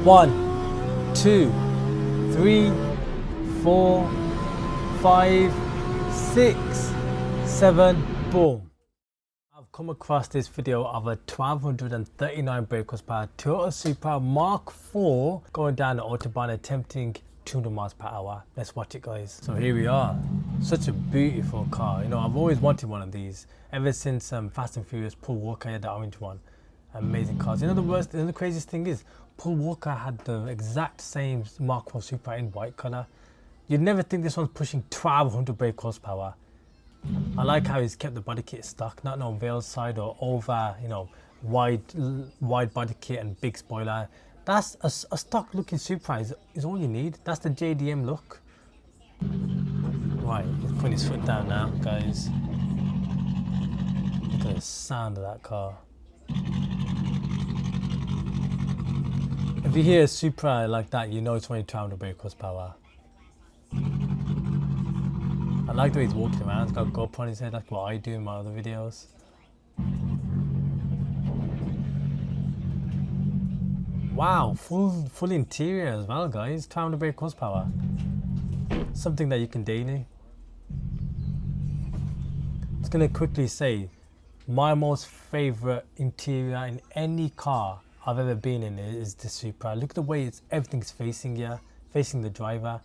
1, 2, 3, 4, 5, 6, 7, boom. I've come across this video of a 1239 brake horsepower Toyota Supra Mark IV going down the autobahn attempting 200 miles per hour. Let's watch it, guys. So here we are. Such a beautiful car. You know, I've always wanted one of these ever since Fast and Furious. Paul Walker had the orange one. Amazing cars. You know, the craziest thing is Paul Walker had the exact same Mark IV Supra in white color. You'd never think this one's pushing 1200 brake horsepower. I like how he's kept the body kit stock, not no veil side or over, you know, wide body kit and big spoiler. That's a stock looking Supra is all you need. That's the JDM look. Right, he's putting his foot down now, guys. Look at the sound of that car. If you hear a Supra like that, you know it's only 1200 brake horsepower. I like the way he's walking around. He's got a GoPro on his head, like what I do in my other videos. Wow, full interior as well, guys. 1200 brake horsepower. Something that you can daily. I'm just gonna quickly say, my most favorite interior in any car I've ever been in is the Supra. Look at the way everything's facing you, facing the driver.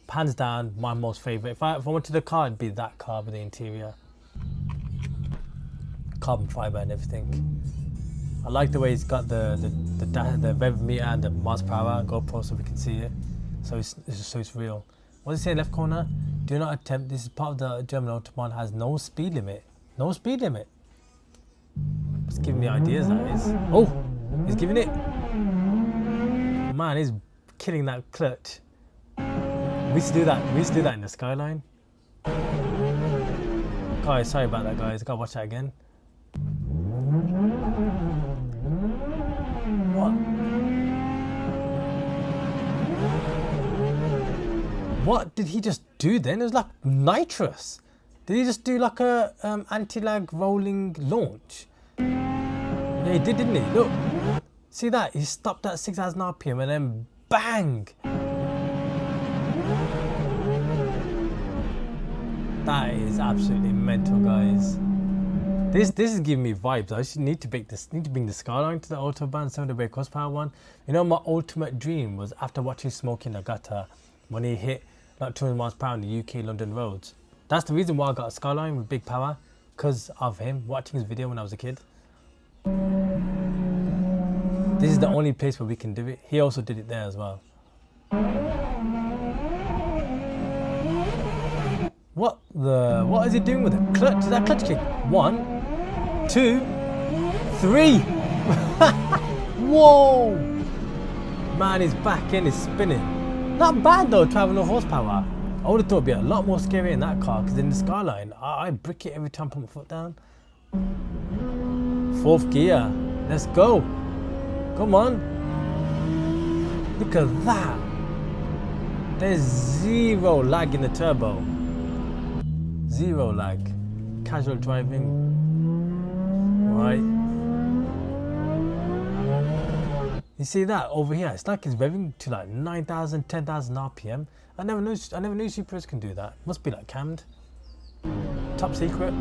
Hands down, my most favorite. If I wanted a car, it'd be that car with the interior, carbon fiber and everything. I like the way it's got the rev meter and the miles per hour GoPro so we can see it. So it's real. What does it say in left corner? Do not attempt. This is part of the German autobahn. Has no speed limit. No speed limit. It's giving me ideas, that is. Oh, he's giving it. Man, he's killing that clutch. We used to do that. We used to do that in the Skyline. Guys, sorry about that, guys. I gotta watch that again. What? What did he just do then? It was like nitrous. Did he just do like a anti-lag rolling launch? Yeah, he did, didn't he? Look, see that? He stopped at 6,000 RPM and then bang! That is absolutely mental, guys. This is giving me vibes. I just need to bring the Skyline to the autobahn, 700 brake horsepower one. You know, my ultimate dream was after watching Smoking Nagata when he hit like 200 miles per hour on the UK London roads. That's the reason why I got a Skyline with big power, because of him watching his video when I was a kid. This is the only place where we can do it. He also did it there as well. What is he doing with it? Clutch? Is that clutch kick? 1, 2, 3. Whoa! Man, his back end is spinning. Not bad though, 1200 horsepower. I would have thought it'd be a lot more scary in that car, because in the Skyline, I brick it every time I put my foot down. 4th gear. Let's go. Come on. Look at that. There's zero lag in the turbo. Zero lag. Casual driving. Right. You see that over here? It's like it's revving to like 9,000, 10,000 RPM. I never knew Supras can do that. Must be like cammed. Top secret.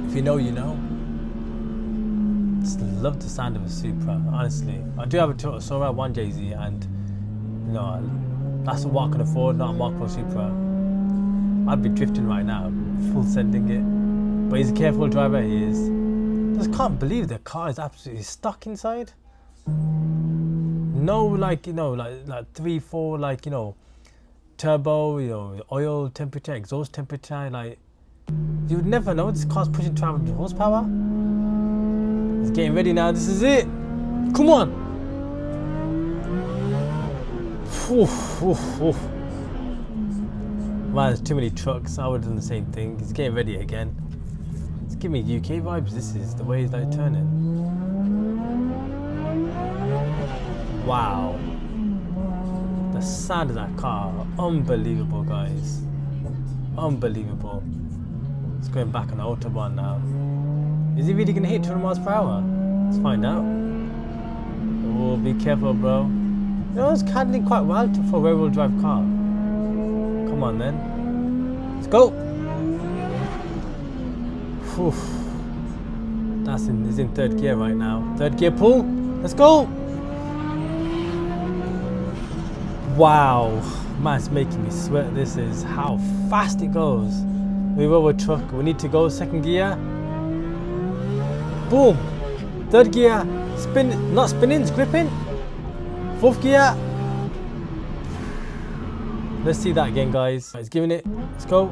If you know, you know. Just love the sound of a Supra, honestly. I do have a Toyota Supra 1JZ, and you know, that's what I can afford, not a Mark IV Supra. I'd be drifting right now, full sending it. But he's a careful driver, he is. Just can't believe the car is absolutely stuck inside. No, like, you know, like 3, 4, like, you know, turbo, you know, oil temperature, exhaust temperature, like, you would never know this car's pushing 1200 horsepower. He's getting ready now, this is it. Come on. Oof, oof, oof. Man, there's too many trucks. I would have done the same thing. He's getting ready again. It's giving me UK vibes. This is the way he's like turning. Wow. The sound of that car. Unbelievable, guys. Unbelievable. It's going back on the autobahn now. Is he really going to hit 200 miles per hour? Let's find out. careful, be careful, bro. You know, it's handling quite well for a rear-wheel drive car. Come on, then. Let's go. Whew. It's in third gear right now. Third gear pull. Let's go. Wow. Man, it's making me sweat. This is how fast it goes. We roll a truck. We need to go second gear. Boom. Third gear. Spin. Not spinning, it's gripping. Fourth gear. Let's see that again, guys. It's giving it. Let's go.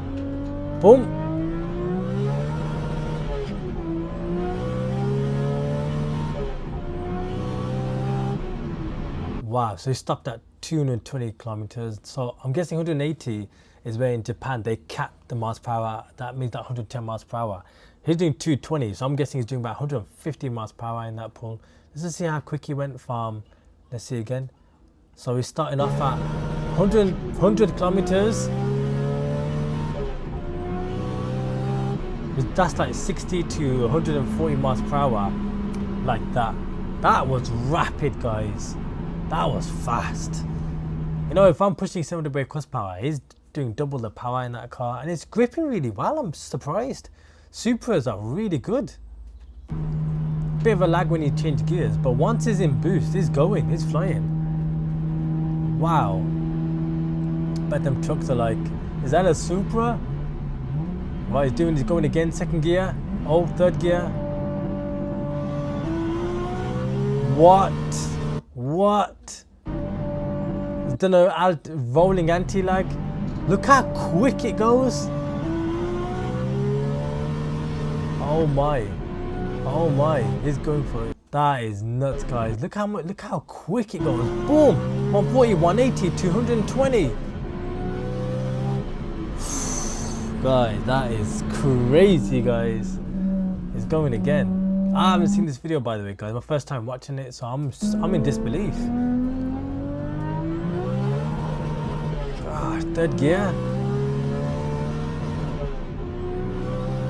Boom. Wow, so he stopped at 220 kilometers. So I'm guessing 180 is where in Japan they cap the miles per hour. That means that 110 miles per hour. He's doing 220, so I'm guessing he's doing about 150 miles per hour in that pull. Let's see how quick he went from. Let's see again. So he's starting off at 100 kilometers. That's like 60 to 140 miles per hour, like that. That was rapid, guys. That was fast. You know, if I'm pushing 700 brake horsepower, he's doing double the power in that car, and it's gripping really well. I'm surprised. Supras are really good. Bit of a lag when you change gears, but once he's in boost, he's going, he's flying. Wow. But them trucks are like, is that a Supra? What he's doing, he's going again, second gear. Oh, third gear. What? He's done a rolling anti-lag. Look how quick it goes. Oh my. He's going for it. That is nuts, guys. Look how quick it goes. Boom. 140, 180, 220. Guys, that is crazy, guys. It's going again. I haven't seen this video, by the way, guys. My first time watching it, so I'm in disbelief. Gosh, third gear.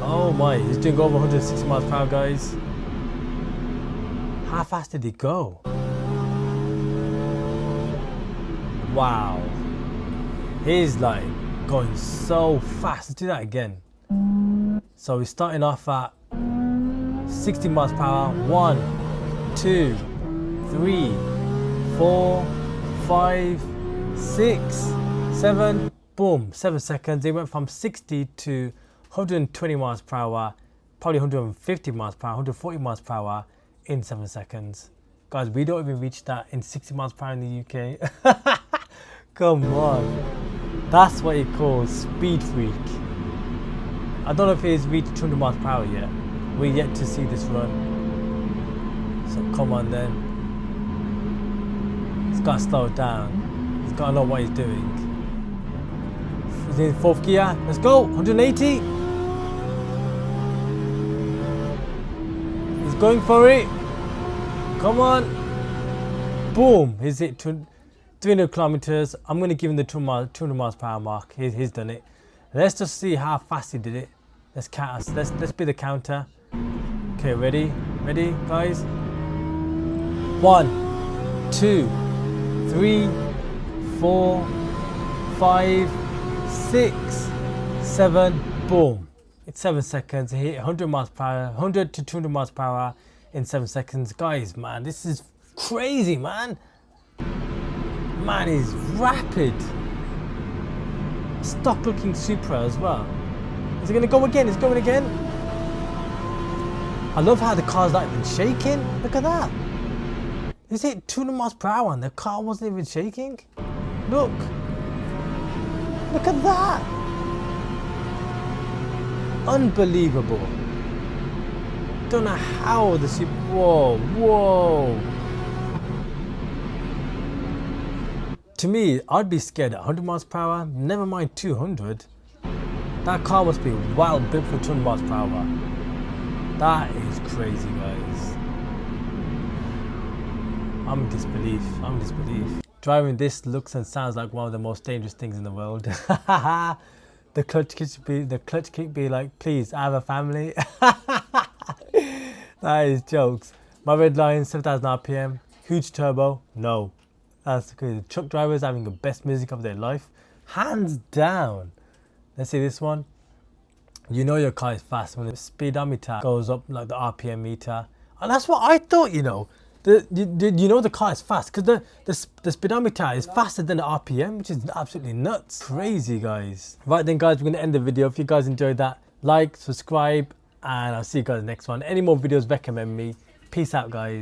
Oh my, he's doing over 160 miles per hour, guys. How fast did he go? Wow. He's like going so fast. Let's do that again. So we're starting off at 60 miles per hour. 1, 2, 3, 4, 5, 6, 7. Boom, 7 seconds. He went from 60 to 120 miles per hour, probably 150 miles per hour, 140 miles per hour in 7 seconds. Guys, we don't even reach that in 60 miles per hour in the UK. Come on. That's what he calls speed freak. I don't know if he's reached 200 miles per hour yet. We're yet to see this run. So come on then. He's got to slow it down. He's got to know what he's doing. He's in fourth gear. Let's go. 180. He's going for it. Come on. Boom. He's hit 300 kilometers. I'm going to give him the 200 miles per hour mark. He's done it. Let's just see how fast he did it. Let's count us. Let's be the counter. Okay, ready, guys. 1, 2, 3, 4, 5, 6, 7. Boom. It's 7 seconds. He hit 100 miles per hour, 100 to 200 miles per hour in 7 seconds. Guys, man, this is crazy, man. Man, he's rapid. Stock looking Supra as well. Is he going to go again? He's going again. I love how the car's not even shaking. Look at that. He's hit 200 miles per hour and the car wasn't even shaking. Look. Look at that. Unbelievable. Don't know how the Supra. Whoa. To me, I'd be scared at 100 miles per hour, never mind 200. That car must be wild built for 200 miles per hour. That is crazy, guys. I'm in disbelief. Driving this looks and sounds like one of the most dangerous things in the world. The clutch kick be like, please, I have a family. That is jokes. My red line, 7,000 RPM. Huge turbo? No. That's because the truck drivers having the best music of their life. Hands down. Let's see this one. You know your car is fast when the speedometer goes up, like the RPM meter. And that's what I thought, you know. You know the car is fast because the speedometer is faster than the RPM, which is absolutely nuts. Crazy, guys. Right then, guys, we're going to end the video. If you guys enjoyed that, like, subscribe, and I'll see you guys in the next one. Any more videos, recommend me. Peace out, guys.